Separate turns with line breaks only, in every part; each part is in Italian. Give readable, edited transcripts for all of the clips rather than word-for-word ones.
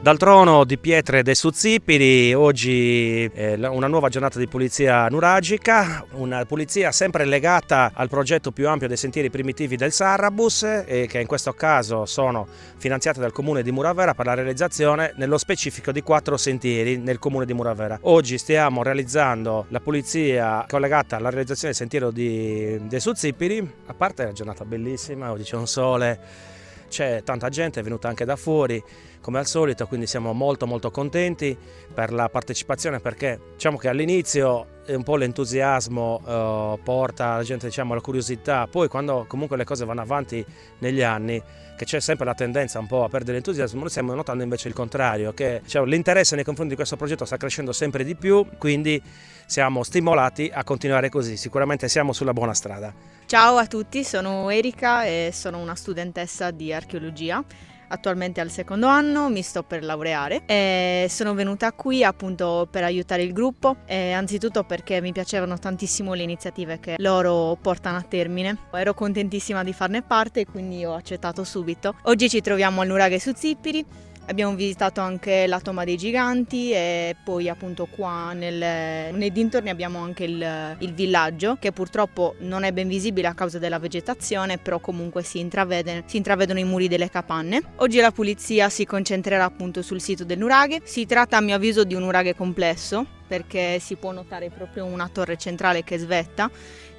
Dal trono di pietre dei Suzzipiri, oggi una nuova giornata di pulizia nuragica, una pulizia sempre legata al progetto più ampio dei sentieri primitivi del Sarrabus, che in questo caso sono finanziati dal comune di Muravera per la realizzazione nello specifico di 4 sentieri nel comune di Muravera. Oggi stiamo realizzando la pulizia collegata alla realizzazione del sentiero dei Suzzipiri. A parte la giornata bellissima, oggi c'è un sole, c'è tanta gente, è venuta anche da fuori come al solito, quindi siamo molto contenti per la partecipazione, perché diciamo che all'inizio un po' l'entusiasmo porta la gente, diciamo, alla curiosità, poi quando comunque le cose vanno avanti negli anni, che c'è sempre la tendenza un po' a perdere l'entusiasmo, noi stiamo notando invece il contrario, che l'interesse nei confronti di questo progetto sta crescendo sempre di più, quindi siamo stimolati a continuare così, sicuramente siamo sulla buona strada.
Ciao a tutti, sono Erika e sono una studentessa di archeologia. Attualmente al secondo anno, mi sto per laureare e sono venuta qui appunto per aiutare il gruppo, anzitutto perché mi piacevano tantissimo le iniziative che loro portano a termine. Ero contentissima di farne parte e quindi ho accettato subito. Oggi ci troviamo al Nuraghe Suzzipiri. Abbiamo visitato anche la Tomba dei Giganti e poi appunto qua nei dintorni abbiamo anche il villaggio, che purtroppo non è ben visibile a causa della vegetazione, però comunque si intravedono i muri delle capanne. Oggi la pulizia si concentrerà appunto sul sito del nuraghe. Si tratta a mio avviso di un nuraghe complesso, perché si può notare proprio una torre centrale che svetta,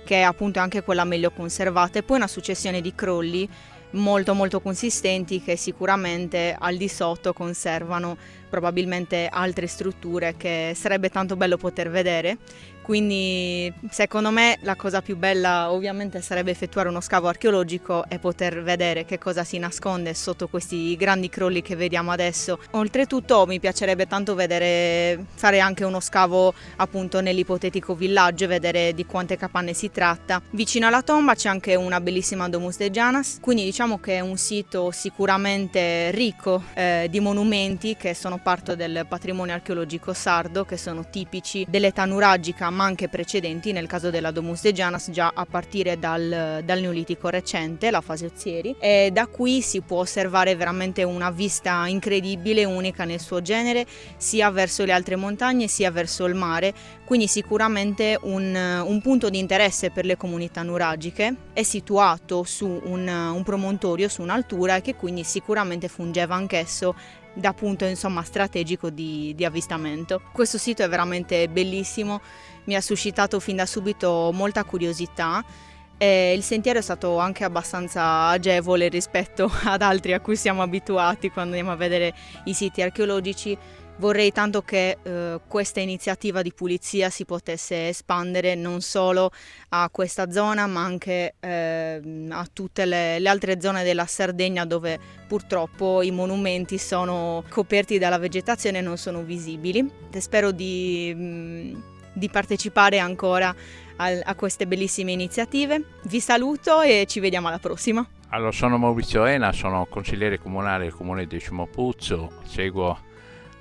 che è appunto anche quella meglio conservata, e poi una successione di crolli molto consistenti che sicuramente al di sotto conservano probabilmente altre strutture che sarebbe tanto bello poter vedere. Quindi secondo me la cosa più bella ovviamente sarebbe effettuare uno scavo archeologico e poter vedere che cosa si nasconde sotto questi grandi crolli che vediamo adesso. Oltretutto mi piacerebbe tanto fare anche uno scavo appunto nell'ipotetico villaggio e vedere di quante capanne si tratta. Vicino alla tomba c'è anche una bellissima Domus de Janas, quindi diciamo che è un sito sicuramente ricco di monumenti che sono parte del patrimonio archeologico sardo, che sono tipici dell'età nuragica ma anche precedenti, nel caso della Domus de Janas già a partire dal Neolitico recente, la fase Ozieri, e da qui si può osservare veramente una vista incredibile, unica nel suo genere, sia verso le altre montagne sia verso il mare, quindi sicuramente un punto di interesse per le comunità nuragiche. È situato su un promontorio, su un'altura, e che quindi sicuramente fungeva anch'esso da punto strategico di avvistamento. Questo sito è veramente bellissimo, mi ha suscitato fin da subito molta curiosità e il sentiero è stato anche abbastanza agevole rispetto ad altri a cui siamo abituati quando andiamo a vedere i siti archeologici. Vorrei tanto che questa iniziativa di pulizia si potesse espandere non solo a questa zona, ma anche a tutte le altre zone della Sardegna dove purtroppo i monumenti sono coperti dalla vegetazione e non sono visibili. E spero di partecipare ancora a queste bellissime iniziative. Vi saluto e ci vediamo alla prossima.
Allora, sono Maurizio Ena, sono consigliere comunale del comune di Decimopuzzo, seguo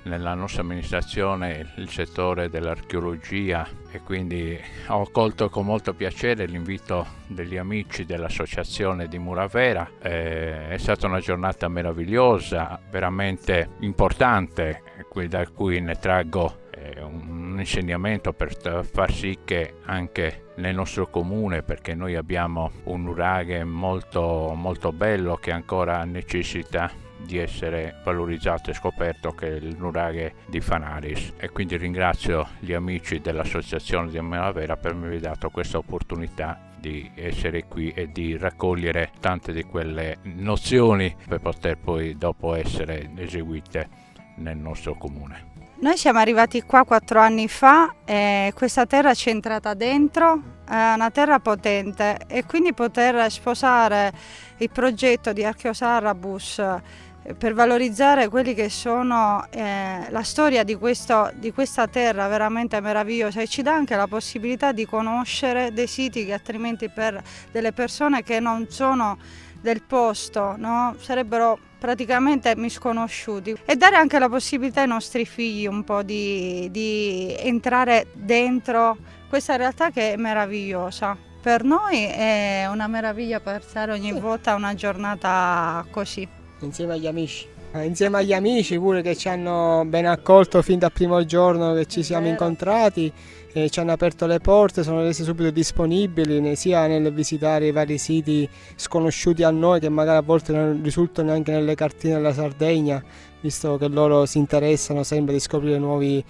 nella nostra amministrazione il settore dell'archeologia e quindi ho accolto con molto piacere l'invito degli amici dell'associazione di Muravera. È stata una giornata meravigliosa, veramente importante, da cui ne traggo un insegnamento per far sì che anche nel nostro comune, perché noi abbiamo un nuraghe molto bello che ancora necessita di essere valorizzato e scoperto, che è il nuraghe di Fanaris, e quindi ringrazio gli amici dell'associazione di Muravera per avermi dato questa opportunità di essere qui e di raccogliere tante di quelle nozioni per poter poi dopo essere eseguite nel nostro comune.
Noi siamo arrivati qua 4 anni fa e questa terra ci è entrata dentro, è una terra potente, e quindi poter sposare il progetto di Archeosarrabus per valorizzare quelli che sono la storia di questa terra veramente meravigliosa, e ci dà anche la possibilità di conoscere dei siti che altrimenti per delle persone che non sono del posto, no, sarebbero praticamente misconosciuti, e dare anche la possibilità ai nostri figli un po' di entrare dentro questa realtà che è meravigliosa. Per noi è una meraviglia passare ogni volta una giornata così.
Insieme agli amici. Insieme agli amici pure che ci hanno ben accolto fin dal primo giorno che ci siamo incontrati, ci hanno aperto le porte, sono resi subito disponibili sia nel visitare i vari siti sconosciuti a noi che magari a volte non risultano neanche nelle cartine della Sardegna, visto che loro si interessano sempre di scoprire nuovi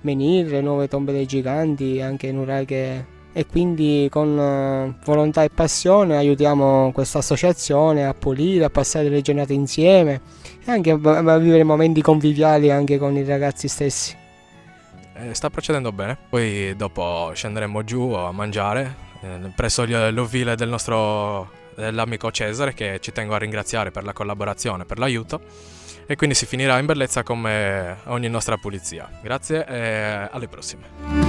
menhir, nuove tombe dei giganti, anche nuraghe. E quindi con volontà e passione aiutiamo questa associazione a pulire, a passare delle giornate insieme e anche a vivere momenti conviviali anche con i ragazzi stessi.
Sta procedendo bene, poi dopo scenderemo giù a mangiare presso l'ovile dell'amico Cesare, che ci tengo a ringraziare per la collaborazione, per l'aiuto, e quindi si finirà in bellezza come ogni nostra pulizia. Grazie e alle prossime.